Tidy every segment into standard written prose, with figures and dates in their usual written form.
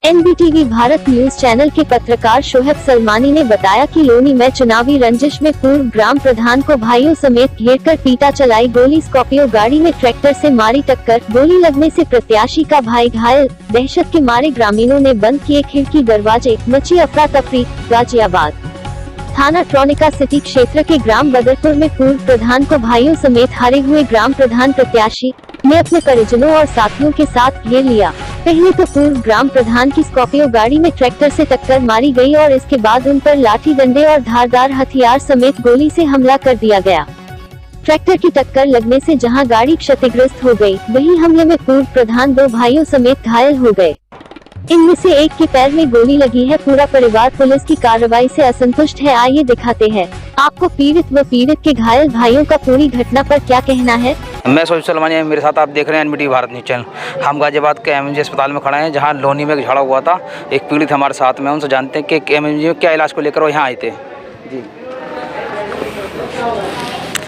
NDTV Bharat news channel के पत्रकार शोहब सलमानी ने बताया कि लोनी में चुनावी रंजिश में पूर्व ग्राम प्रधान को भाइयों समेत घेरकर पीटा, चलाई गोली, स्कॉर्पियो गाड़ी में ट्रैक्टर से मारी टक्कर, गोली लगने से प्रत्याशी का भाई घायल, दहशत के मारे ग्रामीणों ने बंद किए खिड़की दरवाजे, मची अफरा तफरी। गाजियाबाद थाना ट्रोनिका सिटी क्षेत्र के ग्राम बदरपुर में पूर्व प्रधान को भाइयों समेत हारे हुए ग्राम प्रधान प्रत्याशी ने अपने परिजनों और साथियों के साथ घेर लिया। पहले तो पूर्व ग्राम प्रधान की स्कॉर्पियो गाड़ी में ट्रैक्टर से टक्कर मारी गई और इसके बाद उन पर लाठी डंडे और धारदार हथियार समेत गोली से हमला कर दिया गया। ट्रैक्टर की टक्कर लगने से जहां गाड़ी क्षतिग्रस्त हो गई, वहीं हमले में पूर्व प्रधान 2 भाइयों समेत घायल हो गए। इनमें से एक के पैर में गोली लगी है। पूरा परिवार पुलिस की कार्रवाई से असंतुष्ट है। आइए दिखाते हैं आपको पीड़ित व पीड़ित के घायल भाइयों का पूरी घटना पर क्या कहना है। मैं शोहब सलमानी, मेरे साथ आप देख रहे हैं एनडीटीवी भारत न्यूज चैनल। हम गाजियाबाद के एमएमजे अस्पताल में खड़े हैं, जहां लोनी में झगड़ा हुआ था। एक पीड़ित हमारे साथ में, उनसे जानते हैं कि एमएमजे में क्या इलाज को लेकर वो यहाँ आए थे। जी,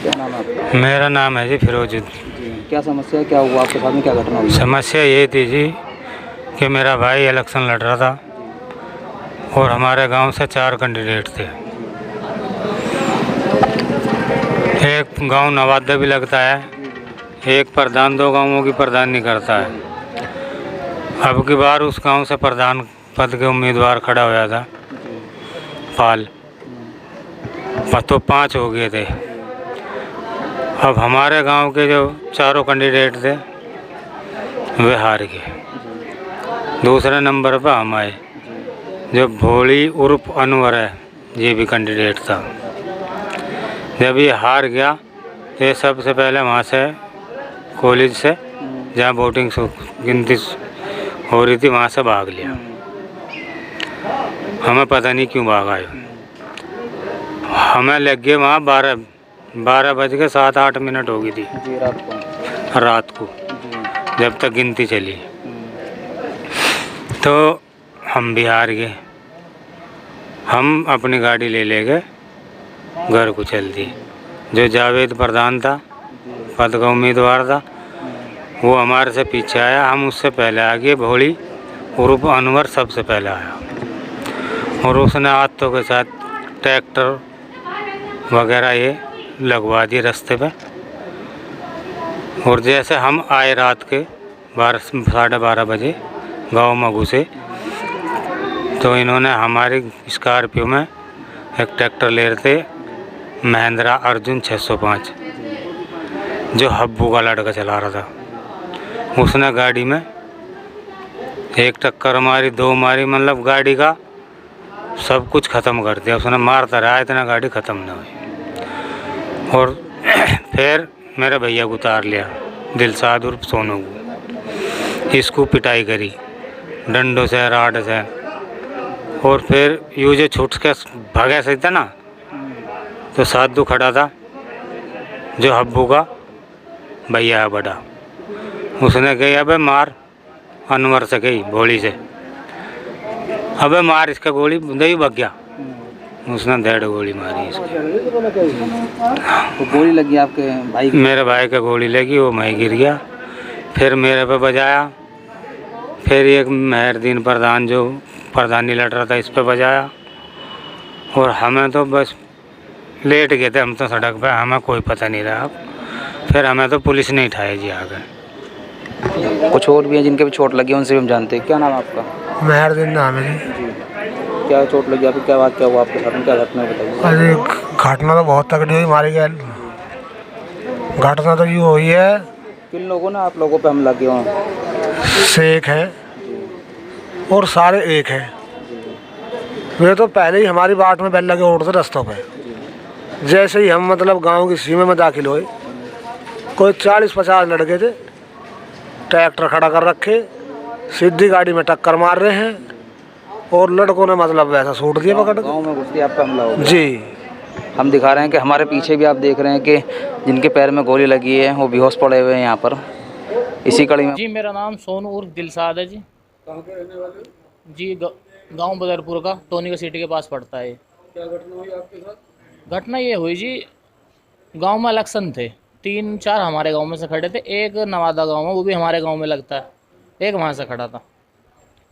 क्या नाम है आपका? मेरा नाम है जी फिरोजुद्दीन। क्या समस्या है, क्या हुआ आपके साथ में, क्या घटना हुई? समस्या ये थी जी कि मेरा भाई इलेक्शन लड़ रहा था और हमारे गांव से 4 कैंडिडेट थे। एक गांव नवादा भी लगता है, एक प्रधान 2 गांवों की प्रधानी करता है। अब की बार उस गांव से प्रधान पद के उम्मीदवार खड़ा हुआ था पाल, तो 5 हो गए थे। अब हमारे गांव के जो 4 कैंडिडेट थे वे हार गए। दूसरे नंबर पर हम आए, जो भोली उर्फ अनवर है, ये भी कैंडिडेट था। जब ये हार गया तो ये सबसे पहले वहाँ से कॉलेज से, जहाँ वोटिंग गिनती हो रही थी, वहाँ से भाग लिया। हमें पता नहीं क्यों भाग आए। हमें लग गए वहाँ 12 बज के 7-8 मिनट हो गई थी रात को जब तक गिनती चली। तो हम भी हार गए। हम अपनी गाड़ी ले गए घर को चल दिए। जो जावेद प्रधान था, पद का उम्मीदवार था, वो हमारे से पीछे आया। हम उससे पहले आ गए। भोली उर्फ अनवर सबसे पहले आया और उसने हाथों के साथ ट्रैक्टर वगैरह ये लगवा दिए रास्ते पे। और जैसे हम आए रात के 12-12:30 बजे गाँव में घुसे, तो इन्होंने हमारी स्कॉर्पियो में एक ट्रैक्टर ले रहे थे, महिंद्रा अर्जुन 605, जो हब्बू का लड़का चला रहा था। उसने गाड़ी में एक टक्कर मारी, 2 मारी, मतलब गाड़ी का सब कुछ ख़त्म कर दिया। उसने मारता रहा, इतना गाड़ी ख़त्म न हुई। और फिर मेरे भैया को उतार लिया, दिलसाद उर्फ सोनू को। इसको पिटाई करी डंडों से, राड से। और फिर यूँ जो छूट के भागा सही था ना, तो साधु खड़ा था, जो हब्बू का भैया है बड़ा। उसने कही अबे मार, अनवर से कही भोली से, अबे मार इसका गोली, दही भग गया। उसने 1.5 गोली मारी इसकी। तो गोली लगी आपके भाई? मेरे भाई का गोली लगी, वो मैं गिर गया। फिर मेरे पे बजाया। फिर एक मेहरदीन प्रधान जो प्रधानी लड़ रहा था, इस पे बजाया। और हमें तो बस लेट गए थे हम तो सड़क पे, हमें कोई पता नहीं रहा। फिर हमें तो पुलिस ने उठाया जी आगे। कुछ और भी हैं जिनके भी चोट लगी, उनसे भी हम जानते हैं। क्या नाम है आपका? मेहरदीन नाम है जी। क्या चोट लगी आपको, क्या वाक़या हुआ आपके साथ में, क्या घटना बताइए। अरे घटना तो बहुत तगड़ी हुई, मारी गया। घटना तो यूँ हुई है, किन लोगों ने आप लोगों पे हमला किया? शेख है और सारे एक हैं। वे तो पहले ही हमारी बाट में बैल लगे उड़ते रास्तों पे। जैसे ही हम मतलब गांव की सीमा में दाखिल हुए, कोई 40-50 लड़के थे, ट्रैक्टर खड़ा कर रखे, सीधी गाड़ी में टक्कर मार रहे हैं। और लड़कों ने मतलब वैसा सूट दिया पकड़ गाँव में घुसते आप पे हमला हो गया। जी। हम दिखा रहे हैं कि हमारे पीछे भी आप देख रहे हैं कि जिनके पैर में गोली लगी है वो बेहोश पड़े हुए हैं यहाँ पर। इसी कड़ी में जी, मेरा नाम सोनू उर्फ दिलसाद है जी। कहाँ के रहने वाले? जी, गांव बदरपुर का, टोनिका सिटी के पास पड़ता है। क्या घटना हुई आपके साथ? घटना ये हुई जी, गांव में इलेक्शन थे, 3-4 हमारे गांव में से खड़े थे। एक नवादा गांव है, वो भी हमारे गांव में लगता है, एक वहाँ से खड़ा था।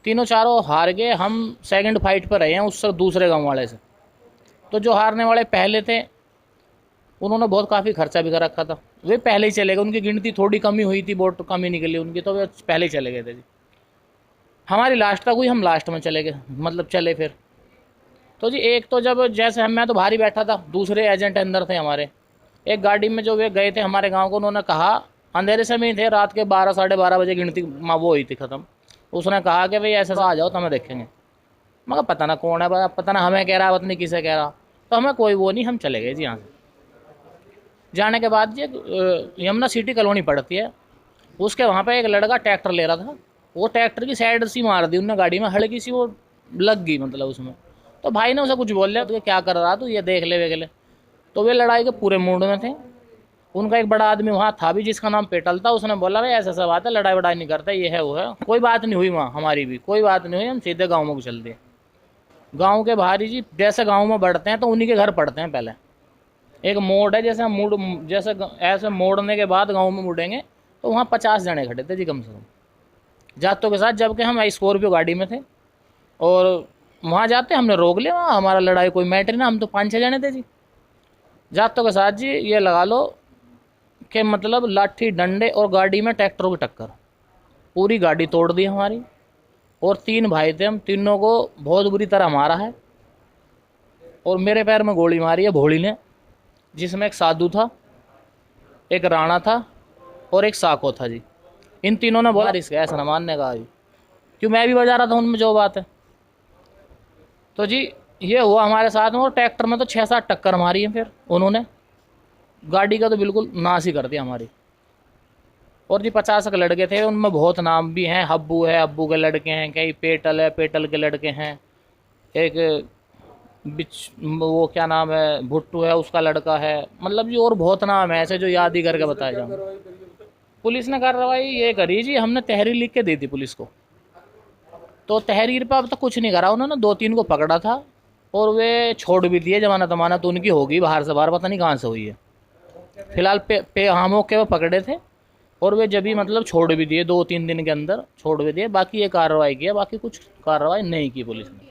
तीनों चारों हार गए। हम सेकंड फाइट पर रहे हैं उससे दूसरे गांव वाले से। तो जो हारने वाले पहले थे उन्होंने बहुत काफ़ी खर्चा भी कर रखा था, वे पहले ही चले गए। उनकी गिनती थोड़ी कमी हुई थी, वोट कमी निकली उनकी, तो वे पहले ही चले गए थे जी। हमारी लास्ट तक हुई, हम लास्ट में चले गए, मतलब चले फिर। तो जी एक तो जब जैसे मैं तो बाहर ही बैठा था, दूसरे एजेंट अंदर थे हमारे। एक गाड़ी में जो वे गए थे हमारे गांव को, उन्होंने कहा, अंधेरे से में ही थे, रात के 12 साढ़े 12 बजे गिनती वो हुई थी ख़त्म। उसने कहा कि भाई ऐसा आ जाओ तो हमें देखेंगे। मगर पता ना कौन है, पता ना हमें कह रहा है, पता नहीं किसे कह रहा। तो हमें कोई वो नहीं, हम चले गए जी यहाँ से। जाने के बाद जी यमुना सिटी कॉलोनी पड़ती है, उसके वहाँ पे एक लड़का ट्रैक्टर ले रहा था। वो ट्रैक्टर की साइड सी मार दी उनने गाड़ी में, हल्की सी वो लग गई मतलब उसमें। तो भाई ने उसे कुछ बोल लिया, तो क्या कर रहा तू, ये देख ले वेख ले। तो वे लड़ाई के पूरे मूड में थे। उनका एक बड़ा आदमी वहाँ था भी जिसका नाम पेटल था। उसने बोला भाई ऐसा सब बात है, लड़ाई वड़ाई नहीं करता, ये है वो है। कोई बात नहीं हुई वहाँ, हमारी भी कोई बात नहीं हुई। हम सीधे गाँव में चल दिए। गाँव के बाहर ही जी, जैसे गाँव में बढ़ते हैं तो उन्हीं के घर पड़ते हैं। पहले एक मोड़ है, जैसे हम मुड़, जैसे ऐसे मोड़ने के बाद गाँव में मुड़ेंगे तो वहाँ 50 जने खड़े थे जी कम से कम, जातों के साथ। जबकि हम स्कॉर्पियो गाड़ी में थे और वहाँ जाते हमने रोक लिया। वहाँ हमारा लड़ाई कोई मैटर ना, हम तो 5-6 जने थे जी जातों के साथ जी। ये लगा लो कि मतलब लाठी डंडे और गाड़ी में ट्रैक्टरों की टक्कर, पूरी गाड़ी तोड़ दी हमारी। और 3 भाई थे, हम तीनों को बहुत बुरी तरह मारा है। और मेरे पैर में गोली मारी है भोली ने, जिसमें एक साधु था, एक राणा था और एक साको था जी। इन तीनों ने बोला इसका ऐसा न मानने का जी, क्यों मैं भी बजा रहा था उनमें जो बात है। तो जी ये हुआ हमारे साथ में। और ट्रैक्टर में तो 6-7 टक्कर मारी है फिर उन्होंने, गाड़ी का तो बिल्कुल नाश ही कर दिया हमारी। और जी 50 के लड़के थे, उनमें बहुत नाम भी हैं। हब्बू है, हब्बू के लड़के हैं, कई पेटल है, पेटल के लड़के हैं। एक बिच वो क्या नाम है, भुट्टू है, उसका लड़का है। मतलब जी और बहुत नाम है ऐसे जो याद ही करके बताए जाऊँ। पुलिस ने कार्रवाई ये करी जी, हमने तहरीर लिख के दी थी पुलिस को। तो तहरीर पर अब तक कुछ नहीं करा उन्होंने। 2-3 को पकड़ा था और वे छोड़ भी दिए। जमानत तो उनकी होगी बाहर से बाहर, पता नहीं कहाँ से हुई है। फिलहाल पे हाँ मौके वो पकड़े थे और वे जब भी मतलब छोड़ भी दिए, 2-3 दिन के अंदर छोड़ भी दिए। बाकी ये कार्रवाई किया, बाकी कुछ कार्रवाई नहीं की पुलिस ने।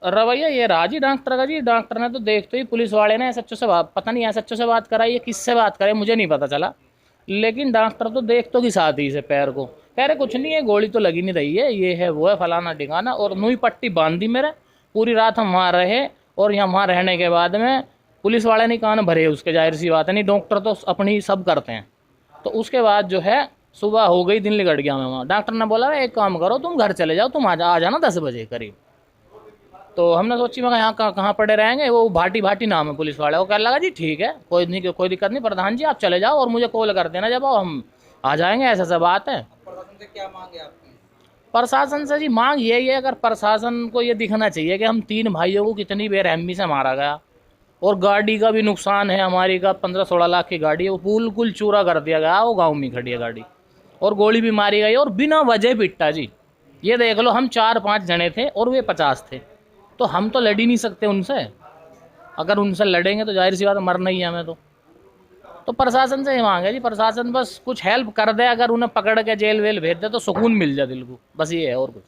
रवैया ये रहा जी डॉक्टर का जी। डॉक्टर ने तो देखते ही पुलिस वाले ने एसएचओ से बात, पता नहीं एसएचओ से बात कराई है, किससे बात कराई मुझे नहीं पता चला। लेकिन डॉक्टर तो देख तो की साथ ही से पैर को, कह रहे कुछ नहीं है, गोली तो लगी नहीं रही है, ये है वो है फलाना ठिकाना। और नई पट्टी बांध दी मेरे। पूरी रात हम वहाँ रहे और यहाँ वहाँ रहने के बाद में पुलिस वाले ने कान भरे उसके, जाहिर सी बात है, नहीं डॉक्टर तो अपनी सब करते हैं। तो उसके बाद जो है सुबह हो गई, दिन लिगड़ गया मैं वहाँ। डॉक्टर ने बोला एक काम करो तुम घर चले जाओ, तुम आ जाना 10 बजे करीब। तो हमने सोची मैं यहाँ कहाँ पड़े रहेंगे। वो भाटी नाम है पुलिस वाले, वो कहने लगा जी ठीक है, कोई दिक्कत नहीं प्रधान जी, आप चले जाओ और मुझे कॉल कर देना जब हम आ जाएंगे, ऐसा सब बात है। प्रशासन से क्या मांगे आपकी? प्रशासन से जी मांग यही है, अगर प्रशासन को ये दिखना चाहिए कि हम 3 भाइयों को कितनी बेरहमी से मारा गया। और गाड़ी का भी नुकसान है हमारी का, 15-16 लाख की गाड़ी है, वो बिल्कुल चूरा कर दिया गया। वो गाँव में खड़ी है गाड़ी, और गोली भी मारी गई और बिना वजह पिट्टा जी। ये देख लो, हम 4-5 जने थे और वे 50 थे। तो हम तो लड़ ही नहीं सकते उनसे। अगर उनसे लड़ेंगे तो जाहिर सी बात मरना ही है हमें। तो प्रशासन से ही मांगे जी, प्रशासन बस कुछ हेल्प कर दे, अगर उन्हें पकड़ के जेल वेल भेज दे तो सुकून मिल जाए दिल को, बस ये है और कुछ।